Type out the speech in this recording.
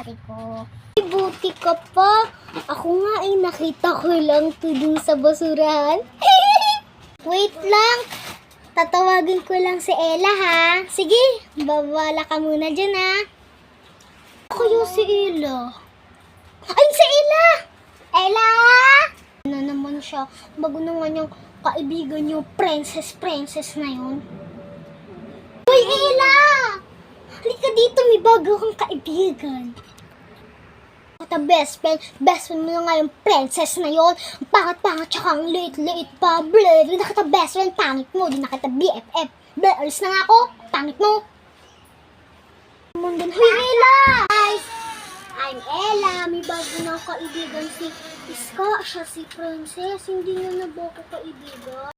ate ko. Buti ka pa. Ako nga ay nakita ko lang to dun sa basurahan. Wait lang. Tatawagin ko lang si Ella ha. Sige, babala ka muna dyan ha. Kaya si Ella. Ay, si Ella! Ella! Ano naman siya? Bago naman yung kaibigan yung princess na yun. Uy, Ella! Halika dito, may bago kang kaibigan. Ito, best friend mo na nga yung princess na yun. Ang pangat-pangat, tsaka ang late pa. Bleh, di na kita best friend, pangit mo. Di na kita BFF. Bleh, alis na nga ako. Pangit mo. Huy, Ella! Guys, I'm Ella. May bago na kaibigan si Iska. Siya si princess. Hindi niya na ba ako kaibigan?